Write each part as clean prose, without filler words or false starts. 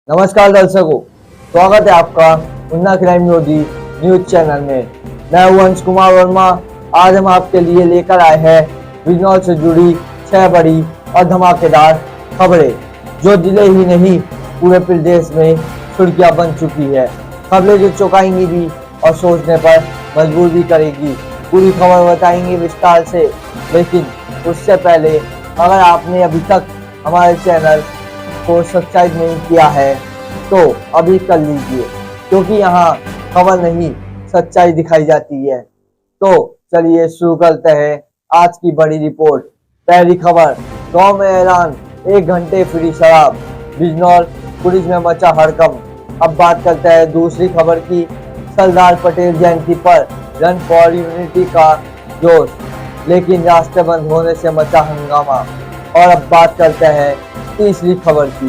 नमस्कार दर्शकों, स्वागत है आपका उन्ना क्राइम न्यूज चैनल में। मैं हूं अंश कुमार वर्मा। आज हम आपके लिए लेकर आए हैं बिजनौर से जुड़ी 6 बड़ी और धमाकेदार खबरें, जो जिले ही नहीं पूरे प्रदेश में सुर्खियां बन चुकी है। खबरें जो चौंकाएंगी भी और सोचने पर मजबूर भी करेगी। पूरी खबर बताएंगे विस्तार से, लेकिन उससे पहले अगर आपने अभी तक हमारे चैनल को सब्सक्राइब नहीं किया है तो अभी कर लीजिए, क्योंकि यहाँ खबर नहीं सच्चाई दिखाई जाती है। तो चलिए शुरू करते हैं आज की बड़ी रिपोर्ट। पहली खबर, गांव में ऐलान, 1 घंटे फ्री शराब, बिजनौर पुलिस में मचा हड़कंप। अब बात करते हैं दूसरी खबर की। सरदार पटेल जयंती पर रन फॉर यूनिटी का जोश, लेकिन रास्ते बंद होने से मचा हंगामा। और अब बात करते हैं तीसरी खबर की।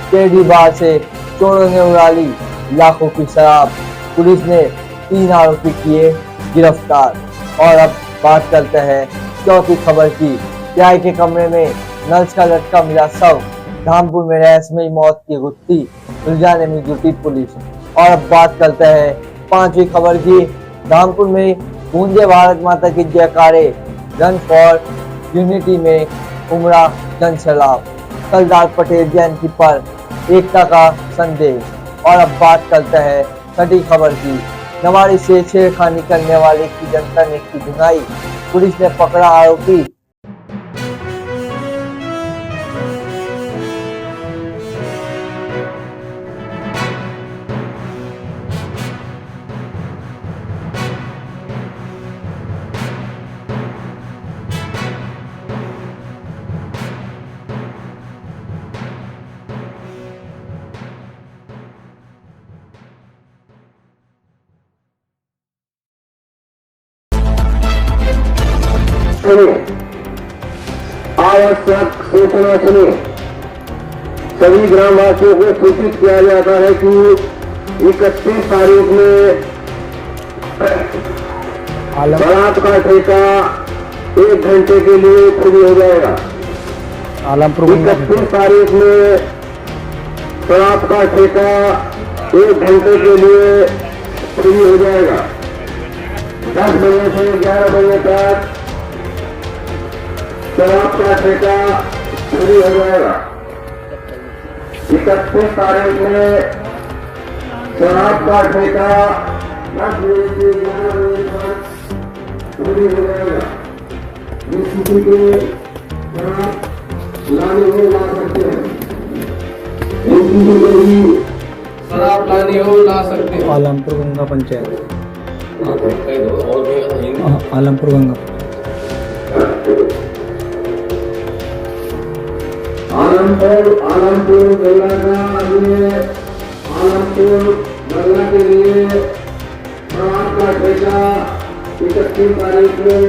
केडी बार से चोरों ने उड़ा ली लाखों की शराब, पुलिस ने 3 आरोपी किए गिरफ्तार। और अब बात करते हैं चौथी खबर की। किराए के कमरे में नर्स का लटका मिला शव, धामपुर में रहस्यमयी मौत की गुत्थी सुलझाने में जुटी पुलिस। और अब बात करते हैं पांचवी खबर की। धामपुर में गूंजे भारत माता की जयकारे, रन फॉर यूनिटी में उमड़ा जन सैलाब, सरदार पटेल जयंती पर एकता का संदेश। और अब बात करते हैं छठी खबर की। नवारी से छेड़खानी करने वाले की जनता ने की धुनाई, पुलिस ने पकड़ा आरोपी। आवश्यक सूचना सुनिए। सभी ग्रामवासियों को सूचित किया जाता है कि 31 तारीख में शराब का ठेका 1 घंटे के लिए फ्री हो जाएगा। 31 तारीख में शराब का ठेका 1 घंटे के लिए फ्री हो जाएगा। 10 बजे से 11 बजे तक शराब का ठेका फ्री हो जाएगा। 31 तारीख में शराब का ठेका 10 बजे से 11 बजे तक फ्री हो जाएगा। जिस किसी के शराब लाने हो ला सकते हैं, किसी को भी शराब लानी हो ला सकते हैं। आलमपुर गंगा पंचायत, आलमपुर गंगा आलमपुर गंगा लिए आलमपुर गंगा के लिए शराब का ठेका 31 तारीख में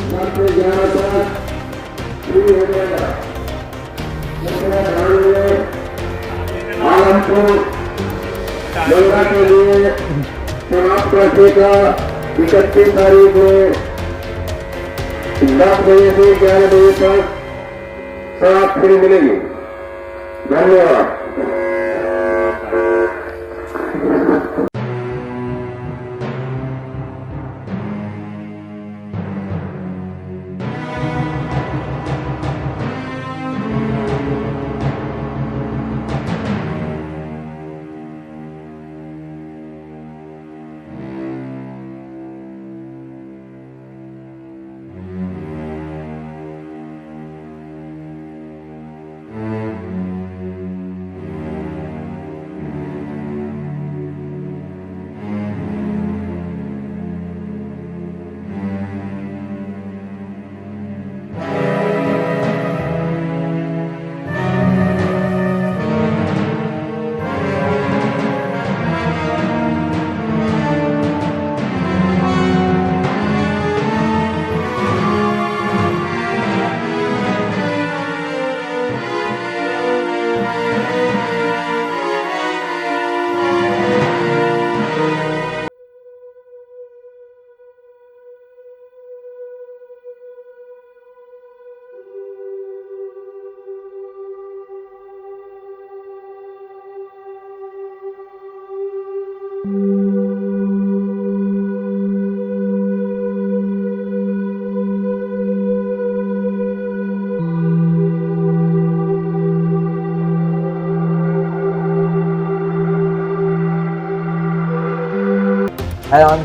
10 से 11 तक फ्री हो जाएगा। आलमपुर गंगा के लिए शराब का ठेका 31 तारीख में 10 बजे से 11 बजे तक शराब फ्री मिलेगी। धन्यवाद। हैरान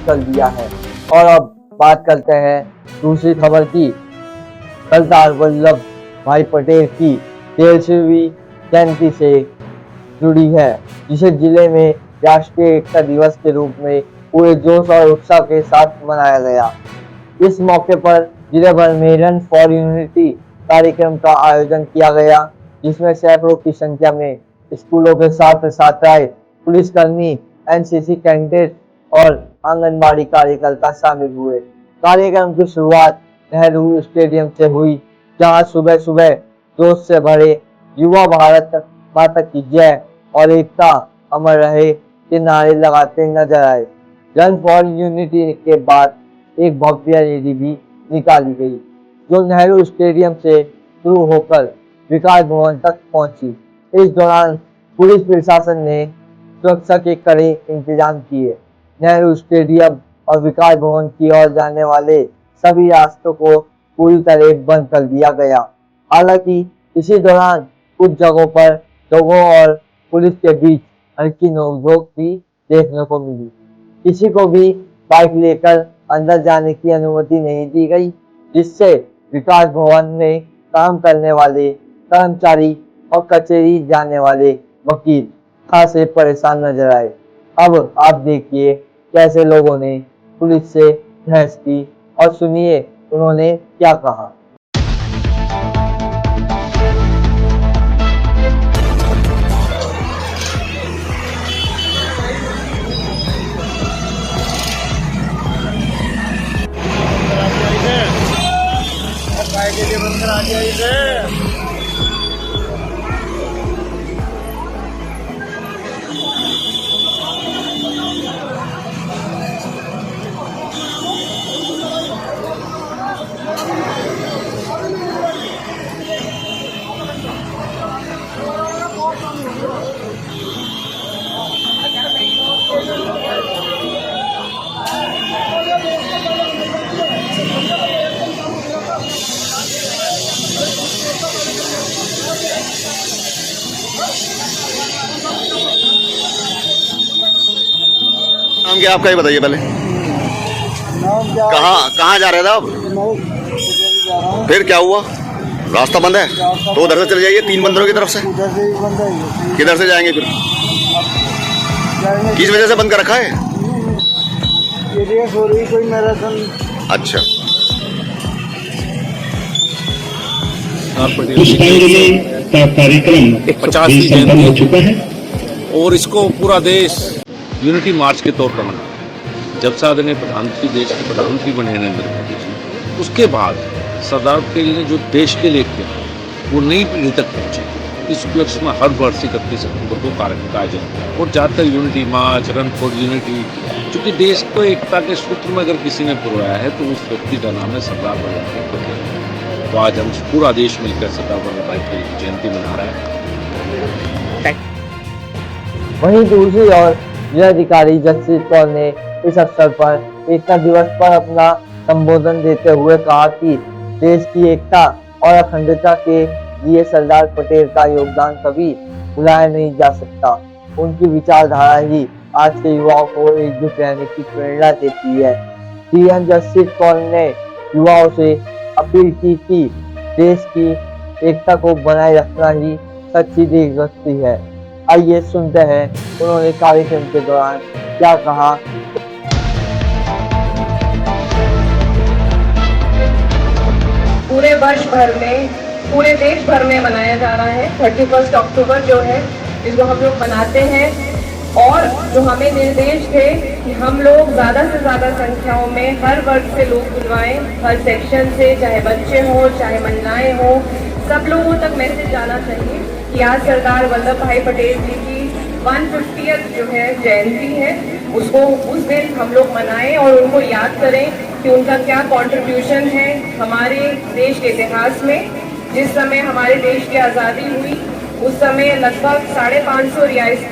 कर दिया है। और अब बात करते हैं दूसरी खबर की। सरदार वल्लभ भाई पटेल की 150वीं जयंती से जुड़ी है, जिसे जिले में राष्ट्रीय एकता दिवस के रूप में पूरे जोश और उत्साह के साथ मनाया गया। इस मौके पर जिले भर में रन फॉर यूनिटी कार्यक्रम का आयोजन किया गया, जिसमें सैकड़ों की संख्या में स्कूलों के छात्र छात्राएं, पुलिसकर्मी, एनसीसी कैडेट और आंगनबाड़ी कार्यकर्ता शामिल हुए। कार्यक्रम की शुरुआत नेहरू स्टेडियम से हुई, जहां सुबह सुबह जोश से भरे युवा भारत माता की जय और एकता अमर रहे के नारे लगाते नजर आए। रन फॉर यूनिटी के बाद एक भव्य रैली भी निकाली गई, जो नेहरू स्टेडियम से शुरू होकर विकास भवन तक पहुंची। इस दौरान पुलिस प्रशासन ने सुरक्षा के कड़े इंतजाम किए। नेहरू स्टेडियम और विकास भवन की ओर जाने वाले सभी रास्तों को पूरी तरह बंद कर दिया गया। हालांकि इसी दौरान कुछ जगहों पर लोगों और पुलिस के बीच हल्की नोकझोंक भी देखने को मिली। किसी को भी बाइक लेकर अंदर जाने की अनुमति नहीं दी गई, जिससे विकास भवन में काम करने वाले कर्मचारी और कचहरी जाने वाले वकील खासे परेशान नजर आए। अब आप देखिए कैसे लोगों ने पुलिस से बहस की और सुनिए उन्होंने क्या कहा। नाम क्या आपका, ये बताइए पहले। कहाँ जा रहे थे आप? फिर क्या हुआ? रास्ता बंद है तो उधर से चले जाइए, 3 बंदरों की तरफ से। किधर से जाएंगे फिर? किस वजह से बंद कर रखा है? कोई मैराथन। अच्छा, पुष्पांजलि का कार्यक्रम 50वीं संपन्न हो चुका है और इसको पूरा देश यूनिटी मार्च के तौर पर मना। जब से आदरणीय प्रधानमंत्री, देश के प्रधानमंत्री बने नरेंद्र मोदी जी, उसके बाद सरदार पटेल ने जो देश के लिए किया वो नई पीढ़ी तक पहुँचे। इस उपलक्ष्य में हर वर्ष 31 अक्टूबर को कार्यक्रम का आयोजन और ज़्यादातर unity March, run for unity, चूँकि देश को एकता के सूत्र में अगर किसी ने पुरवाया है तो उस व्यक्ति का नाम है सरदार वल्लभ भाई पटेल। तो आज हम पूरा देश मिलकर सरदार वल्लभ भाई पटेल की जयंती मना रहा है। वहीं दूसरी ओर जिलाधिकारी जसप्रीत कौर ने इस अवसर पर एकता दिवस पर अपना संबोधन देते हुए कहा कि देश की एकता और अखंडता के लिए सरदार पटेल का योगदान कभी भुलाया नहीं जा सकता। उनकी विचारधारा ही आज के युवाओं को एकजुट रहने की प्रेरणा देती है। सीएम जसप्रीत कौर ने युवाओं से अपील की कि देश की एकता को बनाए रखना ही सच्ची देशभक्ति है। आइए सुनते हैं उन्होंने कार्यक्रम के दौरान क्या कहा। पूरे वर्ष भर में, पूरे देश भर में मनाया जा रहा है। 31 अक्टूबर जो है इसको हम लोग मनाते हैं और जो हमें निर्देश थे कि हम लोग ज़्यादा से ज़्यादा संख्याओं में हर वर्ग से लोग बुलवाएं, हर सेक्शन से, चाहे बच्चे हों चाहे महिलाएं हों, सब लोगों तक मैसेज जाना चाहिए कि आज सरदार वल्लभ भाई पटेल जी की 150th जो है जयंती है, उसको उस दिन हम लोग मनाएं और उनको याद करें कि उनका क्या कंट्रीब्यूशन है हमारे देश के इतिहास में। जिस समय हमारे देश की आज़ादी हुई उस समय लगभग 550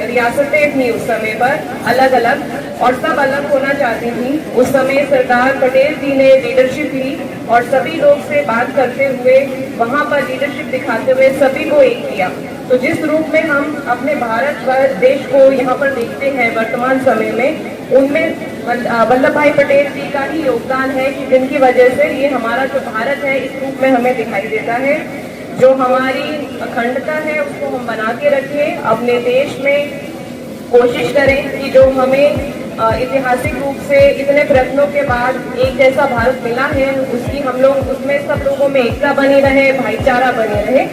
रियासतें थी उस समय पर अलग अलग, और सब अलग होना चाहती थी। उस समय सरदार पटेल जी ने लीडरशिप ली और सभी लोग से बात करते हुए, वहां पर लीडरशिप दिखाते हुए सभी को एक किया। तो जिस रूप में हम अपने भारत देश को यहाँ पर देखते हैं वर्तमान समय में, उनमें वल्लभ भाई पटेल जी का ही योगदान है कि जिनकी वजह से ये हमारा जो भारत है इस रूप में हमें दिखाई देता है। जो हमारी अखंडता है उसको हम बना के रखें, अपने देश में कोशिश करें कि जो हमें ऐतिहासिक रूप से इतने प्रयत्नों के बाद एक जैसा भारत मिला है, उसकी हम लोग उसमें सब लोगों में एकता बनी रहे, भाईचारा बने रहे।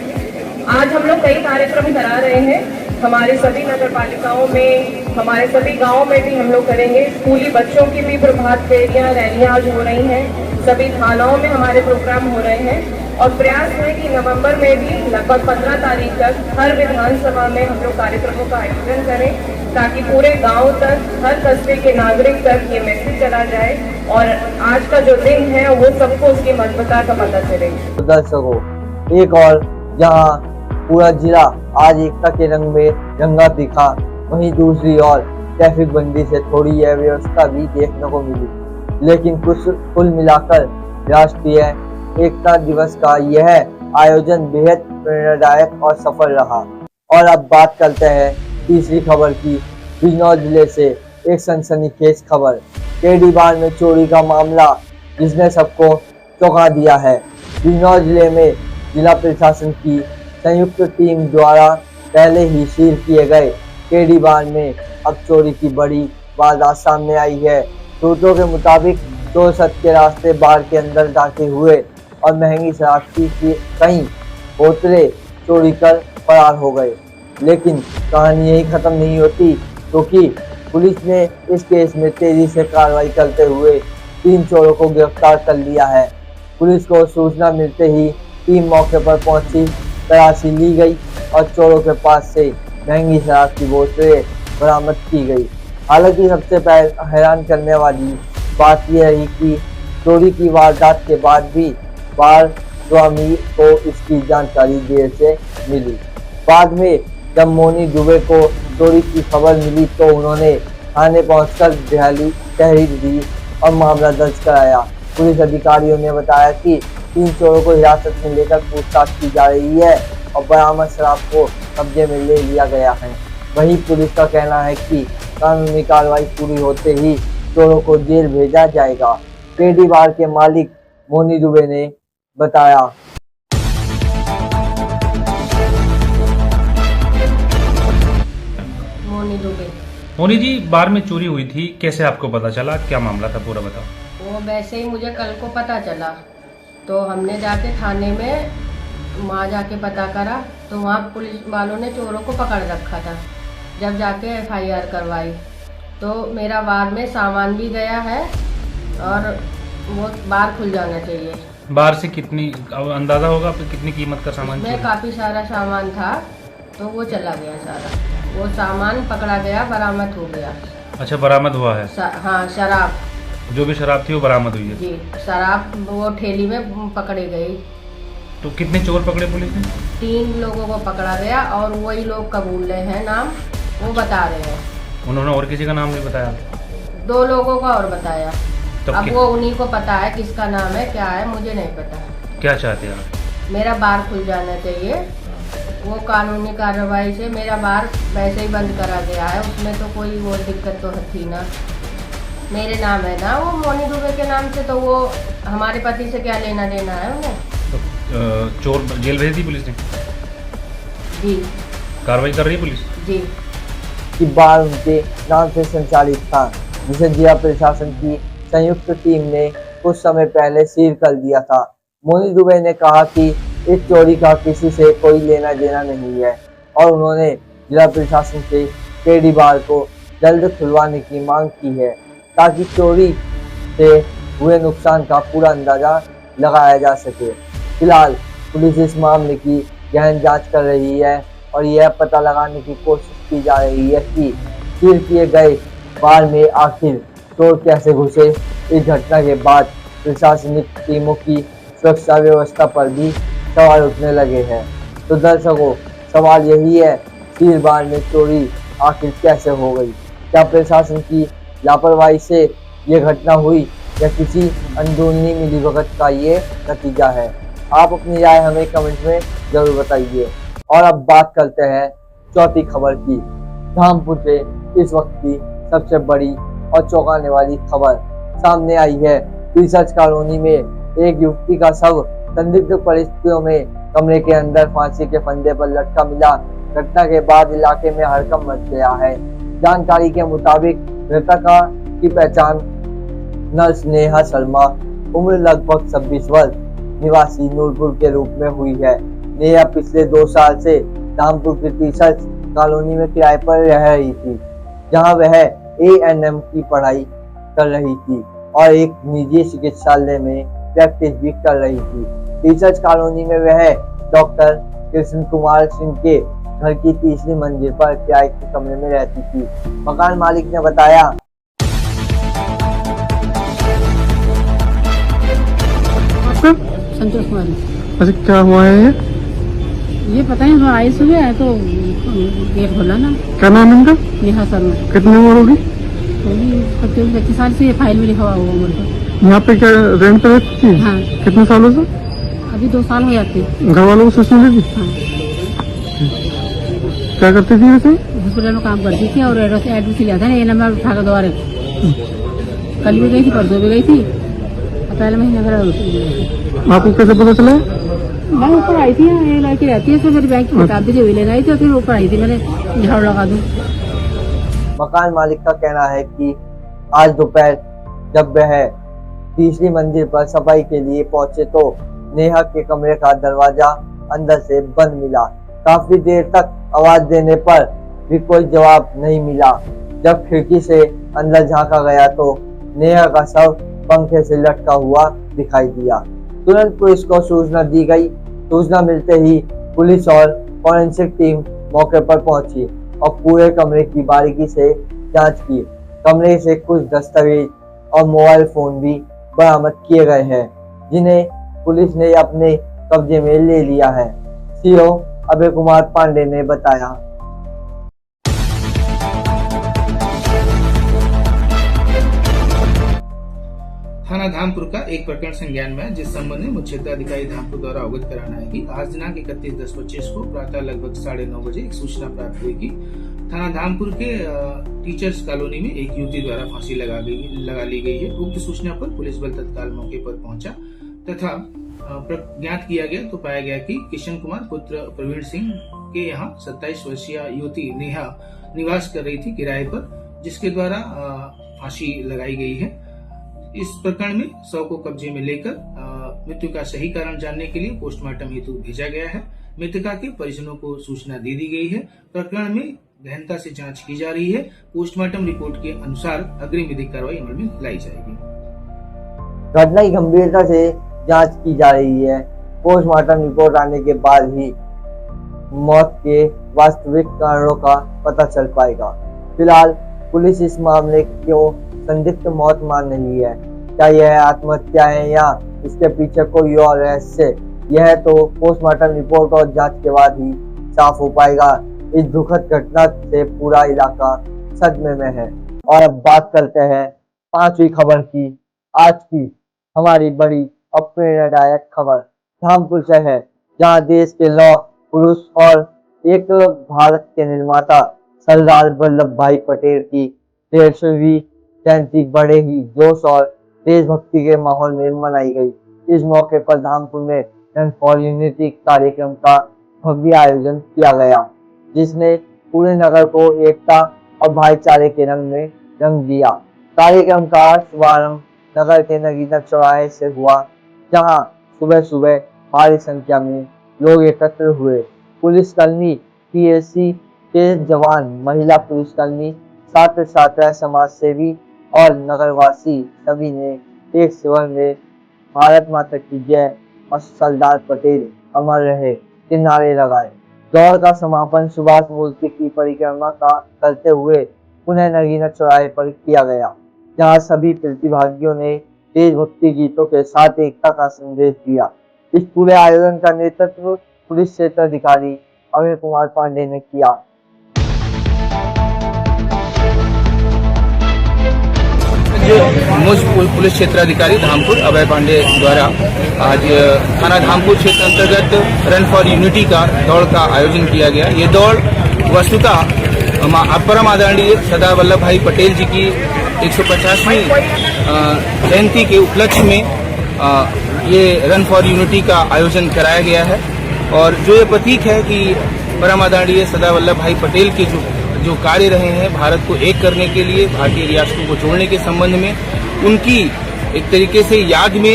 आज हम लोग कई कार्यक्रम करा रहे हैं, हमारे सभी नगर पालिकाओं में, हमारे सभी गांवों में भी हम लोग करेंगे। स्कूली बच्चों की भी प्रभात फेरियां, रैलियां आज हो रही हैं, सभी थानाओं में हमारे प्रोग्राम हो रहे हैं, और प्रयास है कि नवंबर में भी लगभग 15 तारीख तक हर विधानसभा में हम लोग कार्यक्रमों का आयोजन करें, ताकि पूरे गांव तक, हर कस्बे के नागरिक तक ये मैसेज चला जाए और आज का जो दिन है वो सबको उसकी महत्वता का पता चले। दर्शकों, एक और जहां पूरा जिला आज एकता के रंग में रंगा दिखा, वहीं दूसरी ओर ट्रैफिक बंदी से थोड़ी अव्यवस्था भी देखने को मिली। लेकिन कुल मिलाकर राष्ट्रीय एकता दिवस का यह आयोजन बेहद प्रेरणादायक और सफल रहा। और अब बात करते हैं तीसरी खबर की। बिजनौर जिले से एक सनसनीखेज खबर, केडी बार में चोरी का मामला जिसने सबको चौंका दिया है। बिजनौर जिले में जिला प्रशासन की संयुक्त टीम द्वारा पहले ही सील किए गए केडी बार में अब चोरी की बड़ी वारदात सामने आई है। सूत्रों के मुताबिक चोर सत के रास्ते बार के अंदर दाखिल हुए और महंगी शराब की कई बोतलें चोरी कर फरार हो गए। लेकिन कहानी यही खत्म नहीं होती, क्योंकि पुलिस ने इस केस में तेजी से कार्रवाई करते हुए 3 चोरों को गिरफ्तार कर लिया है। पुलिस को सूचना मिलते ही टीम मौके पर पहुंची, तलाशी ली गई और चोरों के पास से महंगी शराब की बोतलें बरामद की गई। हालांकि सबसे हैरान करने वाली बात यह रही कि चोरी की वारदात के बाद भी बार स्वामी को इसकी जानकारी देर से मिली। बाद में जब मोनी दुबे को चोरी की खबर मिली तो उन्होंने थाने पहुंचकर तहरीर दी और मामला दर्ज कराया। पुलिस अधिकारियों ने बताया कि 3 चोरों को हिरासत में लेकर पूछताछ की जा रही है और बरामद शराब को कब्जे में ले लिया गया है। वहीं पुलिस का कहना है कि कानूनी कार्रवाई पूरी होते ही चोरों को जेल भेजा जाएगा। केडी बार के मालिक मोनी दुबे ने बताया। मोनी जी, बार में चोरी हुई थी, कैसे आपको पता चला? क्या मामला था, पूरा बताओ। वो वैसे ही मुझे कल को पता चला, तो हमने जाके थाने में वहाँ जाके पता करा तो वहाँ पुलिस वालों ने चोरों को पकड़ रखा था। जब जाके FIR करवाई तो मेरा बार में सामान भी गया है और वो बार खुल जाना चाहिए। बार से कितनी अंदाजा होगा कितनी कीमत का सामान? में काफ़ी सारा सामान था तो वो चला गया सारा। वो सामान पकड़ा गया, बरामद हो गया। अच्छा, बरामद हुआ है? हाँ, शराब, जो भी शराब थी वो बरामद हुई है जी। शराब वो ठेली में पकड़ी गई। तो कितने चोर पकड़े पुलिस ने? 3 लोगों को पकड़ा गया और वही लोग कबूल रहे हैं, नाम वो बता रहे हैं। उन्होंने और किसी का नाम नहीं बताया? 2 लोगों का और बताया। तो अब वो उन्हीं को पता है किसका नाम है, क्या है, मुझे नहीं पता। क्या चाहते हैं आप? मेरा बार खुल जाना चाहिए। वो कानूनी कार्रवाई से मेरा बार वैसे ही बंद करा गया है, उसमें तो कोई वो दिक्कत तो थी ना। मेरे नाम है ना वो मोनी दुबे के नाम से, तो वो हमारे पति से क्या लेना देना है उन्हें। तो चोर जेल भेज दी पुलिस ने? जी। कार्रवाई कर रही है पुलिस? जी। कि बार उनके नाम से संचालित था, जिसे जिला प्रशासन की संयुक्त टीम ने कुछ समय पहले सील कर दिया था। मोनी दुबे ने कहा कि इस चोरी का किसी से कोई लेना देना नहीं है और उन्होंने जिला प्रशासन से केडी बार को जल्द खुलवाने की मांग की है, ताकि चोरी से हुए नुकसान का पूरा अंदाजा लगाया जा सके। फिलहाल पुलिस इस मामले की गहन जांच कर रही है और यह पता लगाने की कोशिश की जा रही है कि सील किए गए बार में आखिर चोर कैसे घुसे। इस घटना के बाद प्रशासनिक टीमों की सुरक्षा व्यवस्था पर भी सवाल उठने लगे हैं। तो दर्शकों, सवाल यही है, तीरबार में चोरी आखिर कैसे हो गई? क्या प्रशासन की लापरवाही से ये घटना हुई या किसी अंदरूनी मिलीभगत का ये नतीजा है? आप अपनी राय हमें कमेंट में जरूर बताइए। और अब बात करते हैं चौथी खबर की। धामपुर से इस वक्त की सबसे बड़ी और चौंकाने वाली खबर सामने आई है। रिसर्च कॉलोनी में एक युवती का शव संदिग्ध परिस्थितियों में कमरे के अंदर फांसी के फंदे पर लटका मिला। घटना के बाद इलाके में हड़कंप मच गया है। जानकारी के मुताबिक मृतका की पहचान नर्स नेहा शर्मा, उम्र लगभग 26 वर्ष, निवासी नूरपुर के रूप में हुई है। नेहा पिछले 2 साल से धामपुर की रिसर्च कॉलोनी में किराए पर रह रही थी, जहां वह ANM की पढ़ाई कर रही थी और एक निजी चिकित्सालय में प्रैक्टिस भी कर रही थी। रिसर्च कॉलोनी में वह डॉक्टर कृष्ण कुमार सिंह के घर की तीसरी मंजिल पर किराए के कमरे में रहती थी। मकान मालिक ने बताया, संतोष कुमारी। अच्छा, क्या हुआ है ये पता नहीं, आई सुबह है तो गेट खोला ना। क्या नाम है इनका? नेहा शर्मा। कितनी उम्र होगी? 25 साल से फाइल में लिखा हुआ उम्र का। यहाँ पे क्या रेंट पे रहती थी? हाँ। कितने सालों से? अभी 2 साल हो जाते। घर वालों को सूचना दी थी? हाँ। क्या करती थी वैसे? हॉस्पिटल में काम करती थी और एड्रेस लिया था ना, ये नंबर उठा कर द्वारे। कल भी गई थी, परसों भी गई थी, पहले महीने का। आपको कैसे पता चला? मैं ऊपर आई थी, ये लड़की रहती है, तो मेरी बैंक की किताब भी जो लेने आई थी, फिर ऊपर आई थी, मैंने झाड़ू लगा दूं। मकान मालिक का कहना है कि आज दोपहर जब वह तीसरी मंजिल पर सफाई के लिए पहुंचे तो नेहा के कमरे का दरवाजा अंदर से बंद मिला। काफी देर तक आवाज देने पर भी कोई जवाब नहीं मिला। जब खिड़की से अंदर झांका गया तो नेहा का शव पंखे से लटका हुआ दिखाई दिया। तुरंत पुलिस को सूचना दी गई। सूचना मिलते ही पुलिस और फॉरेंसिक टीम मौके पर पहुंची और पूरे कमरे की बारीकी से जांच की। कमरे से कुछ दस्तावेज और मोबाइल फोन भी बरामद किए गए हैं, जिन्हें पुलिस ने अपने कब्जे में ले लिया है। CO अभय कुमार पांडे ने बताया। थाना धामपुर का एक प्रकरण संज्ञान में है, जिस संबंध में मुख्य क्षेत्राधिकारी धामपुर द्वारा अवगत कराना है कि आज दिनांक 31/10/25 को प्रातः लगभग 9:30 बजे एक सूचना प्राप्त हुई कि थाना धामपुर के टीचर्स कॉलोनी में एक युवती द्वारा फांसी लगा ली गई है। उक्त सूचना पर पुलिस बल तत्काल मौके पर पहुंचा तथा ज्ञात किया गया तो पाया गया कि किशन कुमार पुत्र प्रवीण सिंह के यहाँ 27 वर्षीय युवती नेहा निवास कर रही थी किराए पर, जिसके द्वारा फांसी लगाई गई है। इस प्रकरण में शव को कब्जे में लेकर मृत्यु का सही कारण जानने के लिए पोस्टमार्टम हेतु भेजा गया है। मृतका के परिजनों को सूचना दे दी गई है। प्रकरण में गहनता से जांच की जा रही है। पोस्टमार्टम रिपोर्ट के अनुसार अग्रिम विधिक कार्रवाई अमल में लाई जाएगी। घटना की गंभीरता से जांच की जा रही है। पोस्टमार्टम रिपोर्ट आने के बाद ही मौत के वास्तविक कारणों का पता चल पाएगा। फिलहाल पुलिस इस मामले को संदिग्ध मौत मान रही है। क्या यह आत्महत्या है या इसके पीछे कोई और रहस्य, यह तो पोस्टमार्टम रिपोर्ट और जांच के बाद ही साफ हो पाएगा। इस दुखद घटना से पूरा इलाका सदमे में है। और अब बात करते हैं 5वीं खबर की। आज की हमारी बड़ी और प्रेरणादायक खबर धामपुर से है, जहां देश के लौह पुरुष और एक भारत के निर्माता सरदार वल्लभ भाई पटेल की 150वीं जयंती बड़े ही जोश और देशभक्ति के माहौल में मनाई गई। इस मौके पर धामपुर में रन फॉर यूनिटी कार्यक्रम का भव्य आयोजन किया गया, जिसने पूरे नगर को एकता और भाईचारे के रंग में रंग दिया। कार्यक्रम का शुभारंभ नगर के नगीना चौराहे से हुआ, जहां सुबह सुबह भारी संख्या में लोग एकत्र हुए। पुलिसकर्मी, PSC के जवान, महिला पुलिसकर्मी, छात्र छात्रा, समाज सेवी और नगरवासी सभी ने एक स्वर में भारत माता की जय और सरदार पटेल अमर रहे के नारे लगाए। दौड़ का समापन सुभाष मूर्ति की परिक्रमा का करते हुए पुनः नगीना चौराहे पर किया गया, जहां सभी प्रतिभागियों ने देशभक्ति गीतों के साथ एकता का संदेश दिया। इस पूरे आयोजन का नेतृत्व पुलिस क्षेत्राधिकारी अभय कुमार पांडे ने किया। मुझ पुलिस क्षेत्राधिकारी धामपुर अभय पांडे द्वारा आज थाना धामपुर क्षेत्र अंतर्गत रन फॉर यूनिटी का दौड़ का आयोजन किया गया। ये दौड़ वस्तुतः परम आदरणीय सरदार वल्लभ भाई पटेल जी की 150वीं जयंती के उपलक्ष्य में ये रन फॉर यूनिटी का आयोजन कराया गया है। और जो ये प्रतीक है कि परम आदरणीय सरदार वल्लभ भाई पटेल के जो कार्य रहे हैं भारत को एक करने के लिए, भारतीय रियासतों को जोड़ने के संबंध में, उनकी एक तरीके से याद में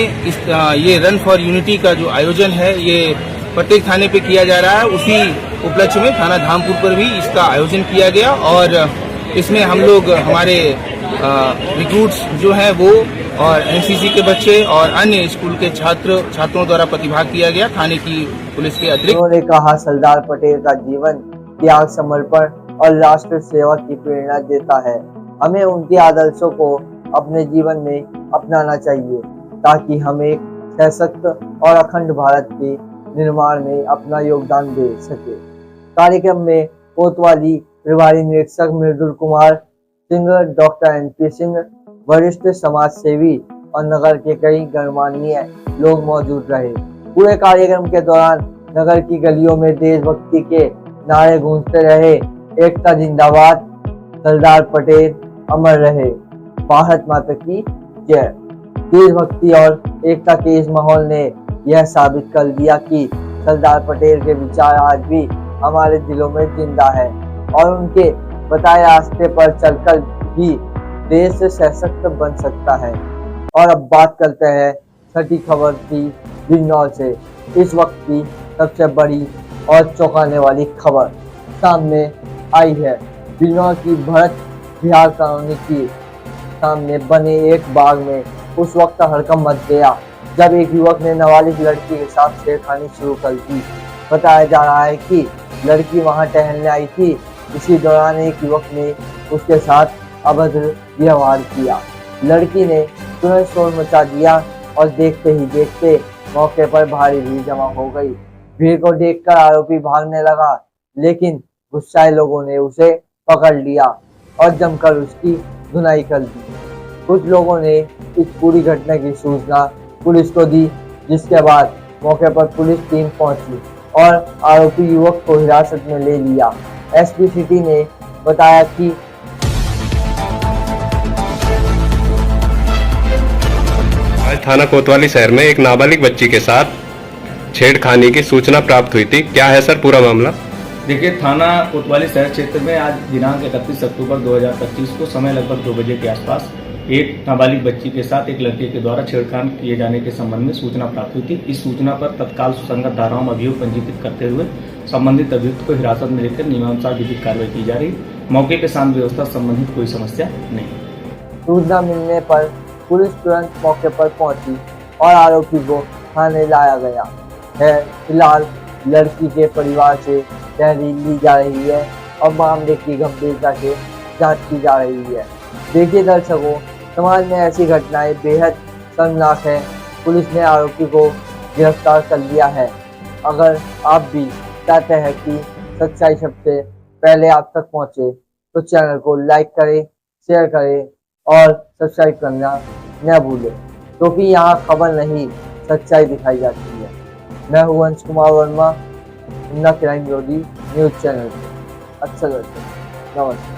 ये रन फॉर यूनिटी का जो आयोजन है ये प्रत्येक थाने पे किया जा रहा है। उसी उपलक्ष्य में थाना धामपुर पर भी इसका आयोजन किया गया और इसमें हम लोग हमारे रिक्रूट्स जो हैं वो और एनसीसी के बच्चे और अन्य स्कूल के छात्रों द्वारा प्रतिभाग किया गया थाने की पुलिस के अतिरिक्त। उन्होंने कहा सरदार पटेल का जीवन त्याग, समर्पण और राष्ट्र सेवा की प्रेरणा देता है। हमें उनके आदर्शों को अपने जीवन में अपनाना चाहिए ताकि हम एक सशक्त और अखंड भारत के निर्माण में अपना योगदान दे सके। कार्यक्रम में कोतवाली प्रभारी निरीक्षक मृदुल कुमार सिंह, डॉक्टर NP सिंह, वरिष्ठ समाज सेवी और नगर के कई गणमान्य लोग मौजूद रहे। पूरे कार्यक्रम के दौरान नगर की गलियों में देशभक्ति के नारे गूंजते रहे। एकता जिंदाबाद, सरदार पटेल अमर रहे, भारत माता की जय। देशभक्ति और एकता के इस माहौल ने यह साबित कर दिया कि सरदार पटेल के विचार आज भी हमारे दिलों में जिंदा है और उनके बताए रास्ते पर चलकर भी देश सशक्त बन सकता है। और अब बात करते हैं छठी खबर की बिजनौर से। इस वक्त की सबसे बड़ी और चौंकाने वाली खबर सामने आई है। बिजनौर की भरत बिहार कॉलोनी की सामने बने एक बाग में उस वक्त हड़कंप मच गया जब एक युवक ने नाबालिग लड़की के साथ छेड़खानी शुरू कर दी। बताया जा रहा है कि लड़की वहां टहलने आई थी। इसी दौरान एक युवक ने उसके साथ अभद्र व्यवहार किया। लड़की ने तुरंत शोर मचा दिया और देखते ही देखते मौके पर भारी भीड़ जमा हो गई। भीड़ को देखकर आरोपी भागने लगा, लेकिन गुस्साए लोगों ने उसे पकड़ लिया और जमकर उसकी धुनाई कर दी। कुछ लोगों ने इस पूरी घटना की सूचना पुलिस को दी, जिसके बाद मौके पर पुलिस टीम पहुंची और आरोपी युवक को हिरासत में ले लिया। SP सिटी ने बताया कि आज थाना कोतवाली शहर में एक नाबालिग बच्ची के साथ छेड़खानी की सूचना प्राप्त हुई थी। क्या है सर पूरा मामला? देखिए, थाना कोतवाली शहर क्षेत्र में आज दिनांक 31 अक्टूबर 2025 को समय लगभग 2 बजे के आसपास एक नाबालिग बच्ची के साथ एक लड़के के द्वारा छेड़खानी किए जाने के संबंध में सूचना प्राप्त हुई थी। इस सूचना पर तत्काल सुसंगत धाराओं में अभियोग पंजीकृत करते हुए संबंधित अभियुक्त को हिरासत में लेकर नियमानुसार विधिक कार्रवाई की जा रही। मौके पर शांति व्यवस्था संबंधित कोई समस्या नहीं। सूचना मिलने पर पुलिस तुरंत मौके पर पहुंची और आरोपी को थाने लाया गया है। फिलहाल लड़की के परिवार से तहरीर ली जा रही है और मामले की गंभीरता से जांच की जा रही है। देखिए दर्शकों, समाज में ऐसी घटनाएं बेहद शर्मनाक है। पुलिस ने आरोपी को गिरफ्तार कर लिया है। अगर आप भी चाहते हैं कि सच्चाई सबसे पहले आप तक पहुंचे तो चैनल को लाइक करें, शेयर करें और सब्सक्राइब करना न भूलें, क्योंकि यहाँ खबर नहीं सच्चाई दिखाई जाती है। मैं हूँ अंश Kumar Verma, crime bureau news channel पे। अच्छा, नमस्कार।